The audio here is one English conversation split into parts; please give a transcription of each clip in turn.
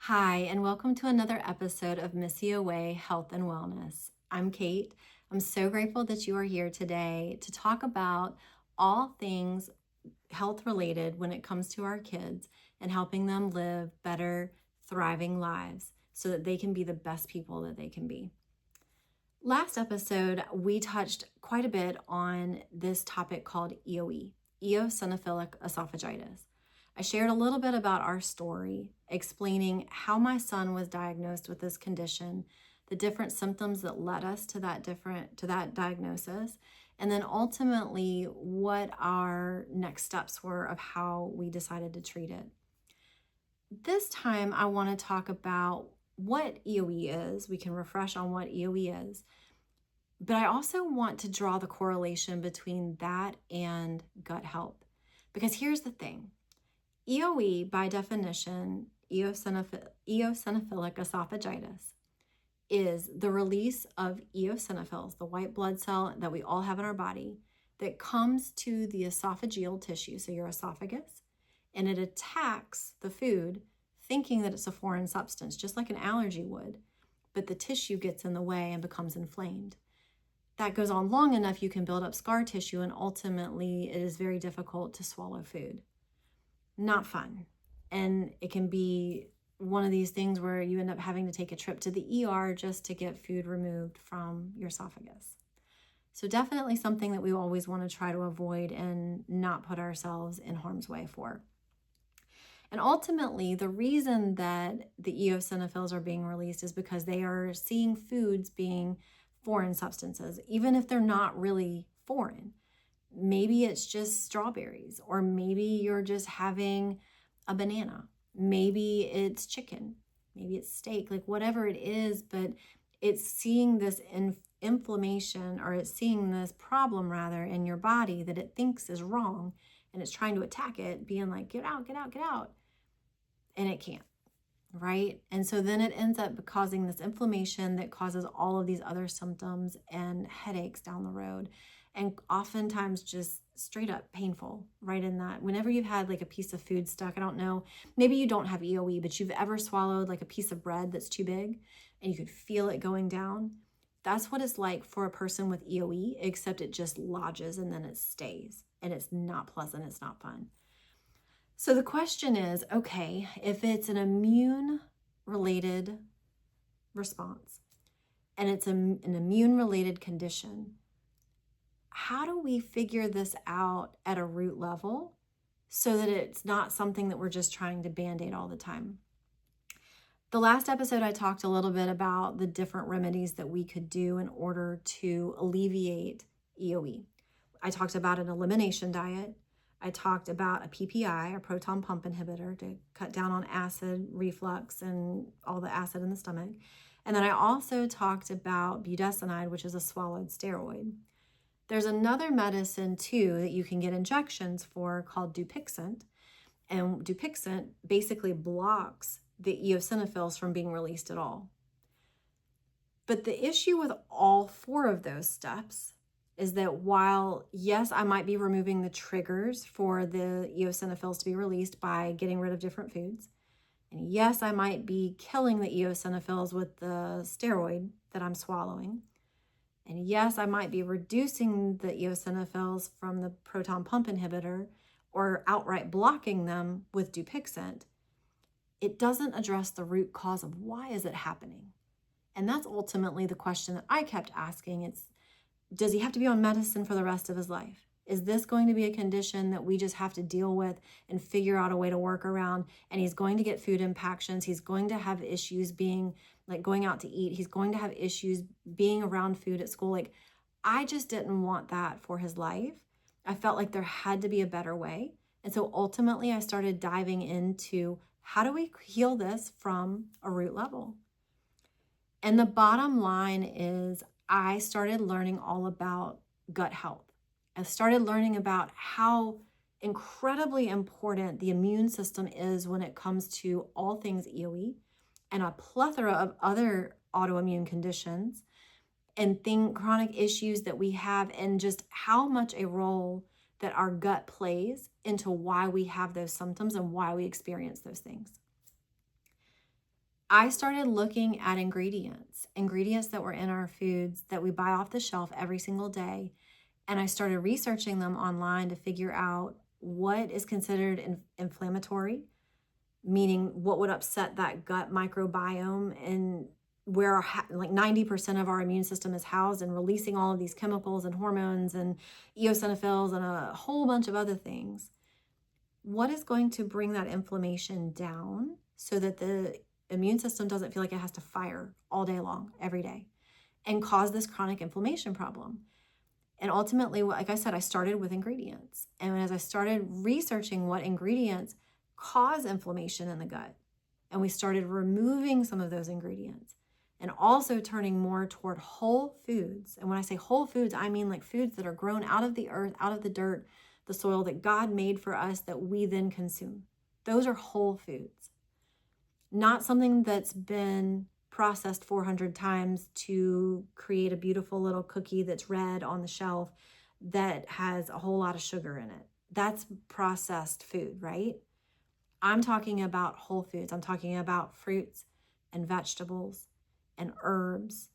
Hi, and welcome to another episode of Miss EoE Health and Wellness. I'm Kate. I'm so grateful that you are here today to talk about all things health related when it comes to our kids and helping them live better, thriving lives so that they can be the best people that they can be. Last episode, we touched quite a bit on this topic called EoE, eosinophilic esophagitis. I shared a little bit about our story, explaining how my son was diagnosed with this condition, the different symptoms that led us to that diagnosis, and then ultimately what our next steps were of how we decided to treat it. This time, I want to talk about what EoE is. We can refresh on what EoE is, but I also want to draw the correlation between that and gut health, because here's the thing. EoE, by definition, eosinophilic esophagitis, is the release of eosinophils, the white blood cell that we all have in our body, that comes to the esophageal tissue, so your esophagus, and it attacks the food, thinking that it's a foreign substance, just like an allergy would, but the tissue gets in the way and becomes inflamed. That goes on long enough, you can build up scar tissue, and ultimately it is very difficult to swallow food. Not fun. And it can be one of these things where you end up having to take a trip to the ER just to get food removed from your esophagus. So definitely something that we always want to try to avoid and not put ourselves in harm's way for. And ultimately, the reason that the eosinophils are being released is because they are seeing foods being foreign substances, even if they're not really foreign. Maybe it's just strawberries, or maybe you're just having a banana. Maybe it's chicken, maybe it's steak, like whatever it is, but it's seeing this inflammation, or it's seeing this problem rather in your body that it thinks is wrong, and it's trying to attack it, being like, get out, get out, get out. And it can't, right? And so then it ends up causing this inflammation that causes all of these other symptoms and headaches down the road. And oftentimes just straight up painful right in that. Whenever you've had like a piece of food stuck, I don't know, maybe you don't have EoE, but you've ever swallowed like a piece of bread that's too big and you could feel it going down. That's what it's like for a person with EoE, except it just lodges and then it stays, and it's not pleasant, it's not fun. So the question is, okay, if it's an immune related response and it's an immune related condition, how do we figure this out at a root level so that it's not something that we're just trying to band-aid all the time? The last episode, I talked a little bit about the different remedies that we could do in order to alleviate EoE. I talked about an elimination diet. I talked about a PPI, a proton pump inhibitor, to cut down on acid reflux and all the acid in the stomach. And then I also talked about budesonide, which is a swallowed steroid. There's another medicine too that you can get injections for called Dupixent. And Dupixent basically blocks the eosinophils from being released at all. But the issue with all four of those steps is that while, yes, I might be removing the triggers for the eosinophils to be released by getting rid of different foods, and yes, I might be killing the eosinophils with the steroid that I'm swallowing, and yes, I might be reducing the eosinophils from the proton pump inhibitor or outright blocking them with Dupixent, it doesn't address the root cause of why is it happening. And that's ultimately the question that I kept asking. Does he have to be on medicine for the rest of his life? Is this going to be a condition that we just have to deal with and figure out a way to work around? And he's going to get food impactions. He's going to have issues being like going out to eat. He's going to have issues being around food at school. Like, I just didn't want that for his life. I felt like there had to be a better way. And so ultimately I started diving into how do we heal this from a root level? And the bottom line is I started learning all about gut health. I started learning about how incredibly important the immune system is when it comes to all things EoE and a plethora of other autoimmune conditions and chronic issues that we have, and just how much a role that our gut plays into why we have those symptoms and why we experience those things. I started looking at ingredients that were in our foods that we buy off the shelf every single day. And I started researching them online to figure out what is considered inflammatory, meaning what would upset that gut microbiome and where like 90% of our immune system is housed and releasing all of these chemicals and hormones and eosinophils and a whole bunch of other things. What is going to bring that inflammation down so that the immune system doesn't feel like it has to fire all day long, every day, and cause this chronic inflammation problem? And ultimately, like I said, I started with ingredients. And as I started researching what ingredients cause inflammation in the gut, and we started removing some of those ingredients and also turning more toward whole foods. And when I say whole foods, I mean like foods that are grown out of the earth, out of the dirt, the soil that God made for us that we then consume. Those are whole foods, not something that's been processed 400 times to create a beautiful little cookie that's red on the shelf that has a whole lot of sugar in it. That's processed food, right? I'm talking about whole foods. I'm talking about fruits and vegetables and herbs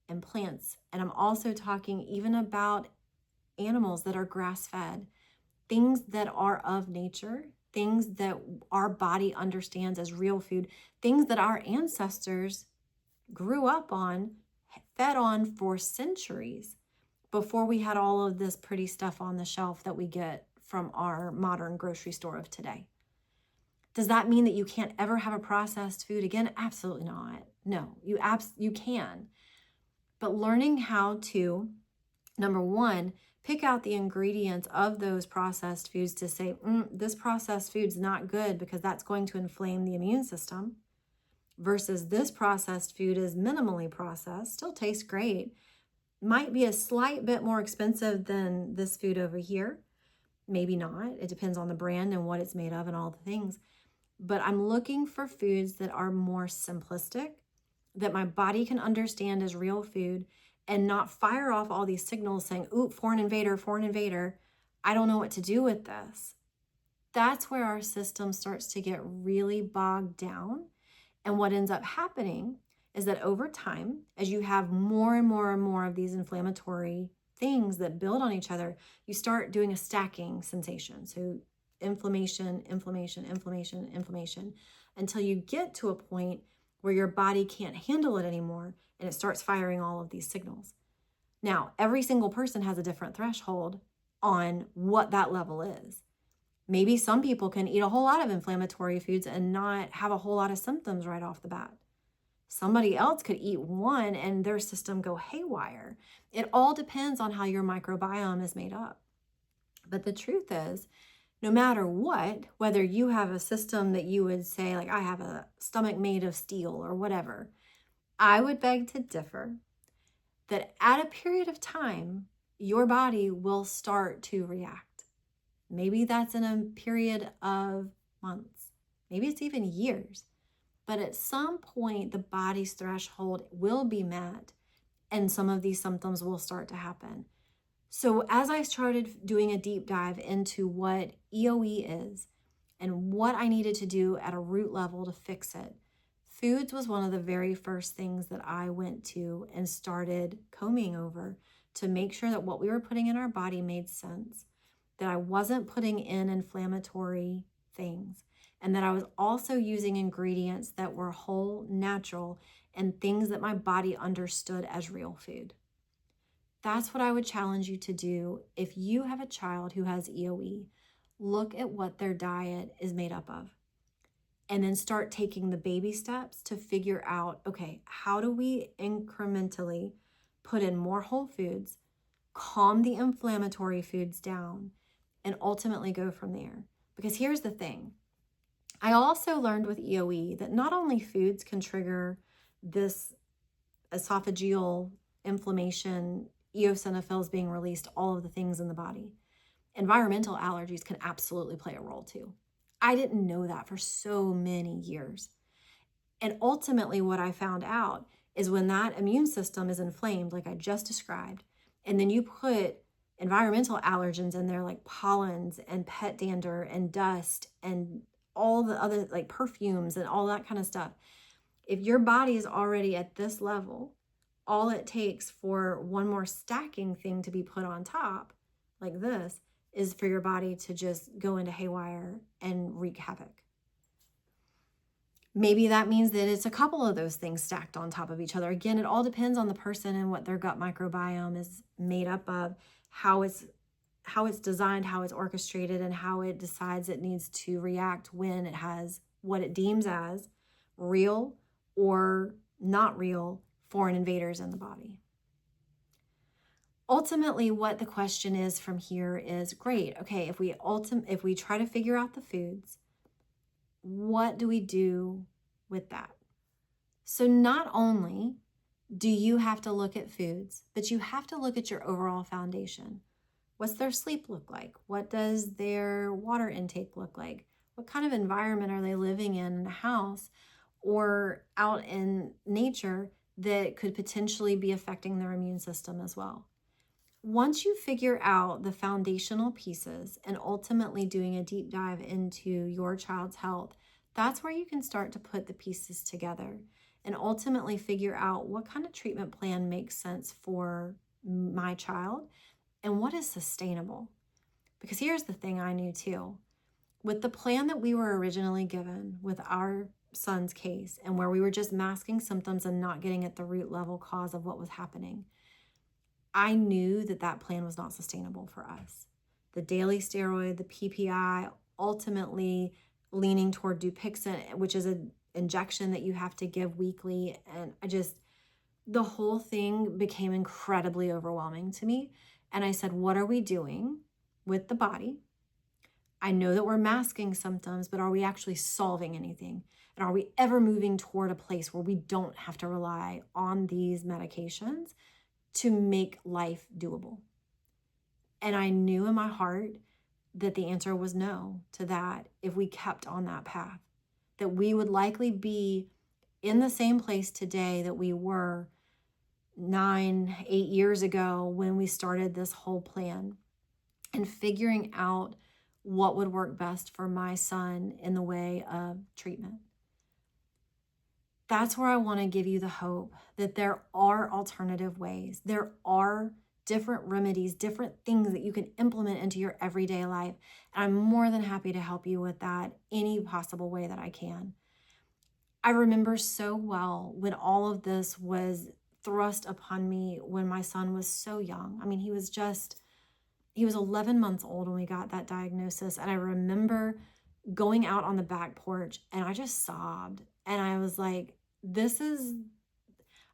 and plants. And I'm also talking even about animals that are grass-fed, things that are of nature, things that our body understands as real food, things that our ancestors grew up on, fed on for centuries before we had all of this pretty stuff on the shelf that we get from our modern grocery store of today. Does that mean that you can't ever have a processed food again? Absolutely not. No, you can. But learning how to, number one, pick out the ingredients of those processed foods to say, this processed food's not good because that's going to inflame the immune system, versus this processed food is minimally processed, still tastes great, might be a slight bit more expensive than this food over here. Maybe not. It depends on the brand and what it's made of and all the things. But I'm looking for foods that are more simplistic, that my body can understand as real food and not fire off all these signals saying, ooh, foreign invader, I don't know what to do with this. That's where our system starts to get really bogged down. And what ends up happening is that over time, as you have more and more and more of these inflammatory things that build on each other, you start doing a stacking sensation. So inflammation, until you get to a point where your body can't handle it anymore and it starts firing all of these signals. Now, every single person has a different threshold on what that level is. Maybe some people can eat a whole lot of inflammatory foods and not have a whole lot of symptoms right off the bat. Somebody else could eat one and their system go haywire. It all depends on how your microbiome is made up. But the truth is, no matter what, whether you have a system that you would say, like, I have a stomach made of steel or whatever, I would beg to differ that at a period of time, your body will start to react. Maybe that's in a period of months. Maybe it's even years. But at some point, the body's threshold will be met and some of these symptoms will start to happen. So as I started doing a deep dive into what EoE is and what I needed to do at a root level to fix it, foods was one of the very first things that I went to and started combing over to make sure that what we were putting in our body made sense, that I wasn't putting in inflammatory things, and that I was also using ingredients that were whole, natural, and things that my body understood as real food. That's what I would challenge you to do if you have a child who has EoE. Look at what their diet is made up of. And then start taking the baby steps to figure out, okay, how do we incrementally put in more whole foods, calm the inflammatory foods down, and ultimately go from there? Because here's the thing. I also learned with EoE that not only foods can trigger this esophageal inflammation, eosinophils being released, all of the things in the body. Environmental allergies can absolutely play a role too. I didn't know that for so many years. And ultimately what I found out is when that immune system is inflamed, like I just described, and then you put environmental allergens in there like pollens and pet dander and dust and all the other like perfumes and all that kind of stuff, If your body is already at this level, all it takes for one more stacking thing to be put on top, like this, is for your body to just go into haywire and wreak havoc. Maybe that means that it's a couple of those things stacked on top of each other. Again, it all depends on the person and what their gut microbiome is made up of, how it's designed, how it's orchestrated, and how it decides it needs to react when it has what it deems as real or not real foreign invaders in the body. Ultimately, what the question is from here is, great, okay, if we try to figure out the foods, what do we do with that? So not only do you have to look at foods, but you have to look at your overall foundation. What's their sleep look like? What does their water intake look like? What kind of environment are they living in a house or out in nature that could potentially be affecting their immune system as well? Once you figure out the foundational pieces and ultimately doing a deep dive into your child's health, that's where you can start to put the pieces together and ultimately figure out what kind of treatment plan makes sense for my child and what is sustainable. Because here's the thing I knew too. With the plan that we were originally given with our son's case, and where we were just masking symptoms and not getting at the root level cause of what was happening, I knew that that plan was not sustainable for us. The daily steroid, the PPI, ultimately leaning toward Dupixent, which is an injection that you have to give weekly. And the whole thing became incredibly overwhelming to me. And I said, what are we doing with the body? I know that we're masking symptoms, but are we actually solving anything? And are we ever moving toward a place where we don't have to rely on these medications to make life doable? And I knew in my heart that the answer was no to that if we kept on that path, that we would likely be in the same place today that we were 8 years ago when we started this whole plan and figuring out what would work best for my son in the way of treatment. That's where I want to give you the hope that there are alternative ways. There are different remedies, different things that you can implement into your everyday life. And I'm more than happy to help you with that any possible way that I can. I remember so well when all of this was thrust upon me when my son was so young. I mean, he was 11 months old when we got that diagnosis. And I remember going out on the back porch and I just sobbed. And I was like,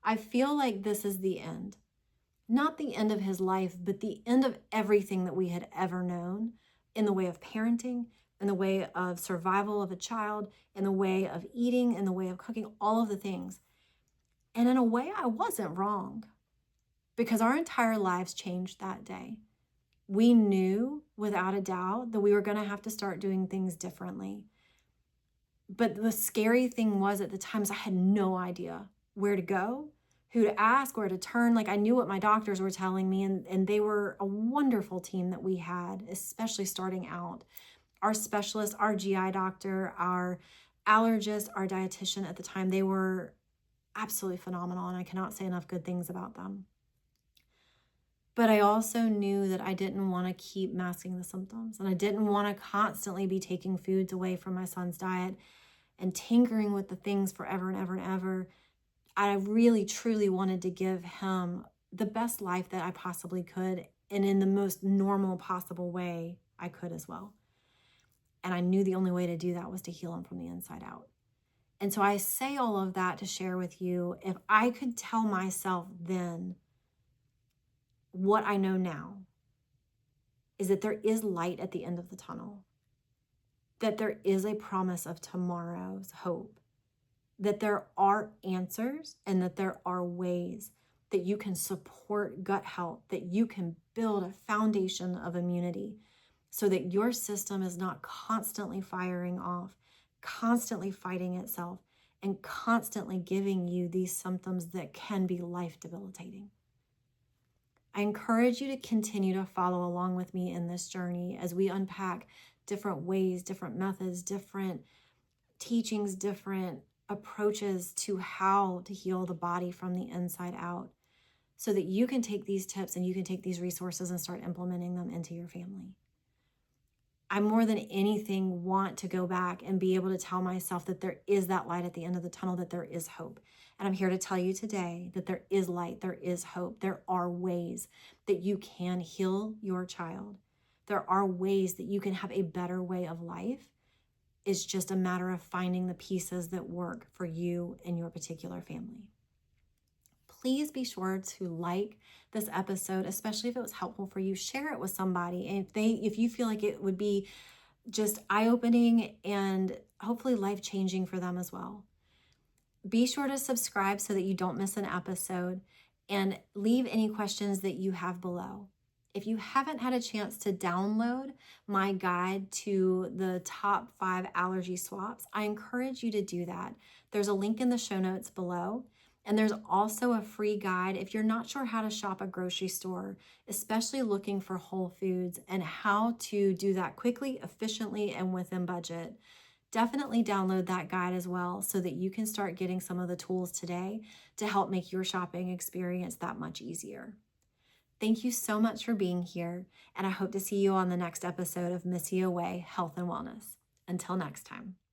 I feel like this is the end. Not the end of his life, but the end of everything that we had ever known in the way of parenting, in the way of survival of a child, in the way of eating, in the way of cooking, all of the things. And in a way, I wasn't wrong, because our entire lives changed that day. We knew without a doubt that we were going to have to start doing things differently. But the scary thing was, at the times I had no idea where to go, who to ask, where to turn. Like, I knew what my doctors were telling me, and they were a wonderful team that we had, especially starting out. Our specialist, our GI doctor, our allergist, our dietitian at the time, they were absolutely phenomenal, and I cannot say enough good things about them. But I also knew that I didn't want to keep masking the symptoms, and I didn't want to constantly be taking foods away from my son's diet and tinkering with the things forever and ever and ever. I really, truly wanted to give him the best life that I possibly could, and in the most normal possible way I could as well. And I knew the only way to do that was to heal him from the inside out. And so I say all of that to share with you, if I could tell myself then what I know now, is that there is light at the end of the tunnel, that there is a promise of tomorrow's hope, that there are answers, and that there are ways that you can support gut health, that you can build a foundation of immunity so that your system is not constantly firing off, constantly fighting itself, and constantly giving you these symptoms that can be life debilitating. I encourage you to continue to follow along with me in this journey as we unpack different ways, different methods, different teachings, different approaches to how to heal the body from the inside out, so that you can take these tips and you can take these resources and start implementing them into your family. I more than anything want to go back and be able to tell myself that there is that light at the end of the tunnel, that there is hope. And I'm here to tell you today that there is light, there is hope. There are ways that you can heal your child. There are ways that you can have a better way of life. It's just a matter of finding the pieces that work for you and your particular family. Please be sure to like this episode, especially if it was helpful for you. Share it with somebody. And if you feel like it would be just eye-opening and hopefully life-changing for them as well. Be sure to subscribe so that you don't miss an episode, and leave any questions that you have below. If you haven't had a chance to download my guide to the top 5 allergy swaps, I encourage you to do that. There's a link in the show notes below. And there's also a free guide if you're not sure how to shop a grocery store, especially looking for whole foods, and how to do that quickly, efficiently, and within budget. Definitely download that guide as well so that you can start getting some of the tools today to help make your shopping experience that much easier. Thank you so much for being here, and I hope to see you on the next episode of Miss EoE Health and Wellness. Until next time.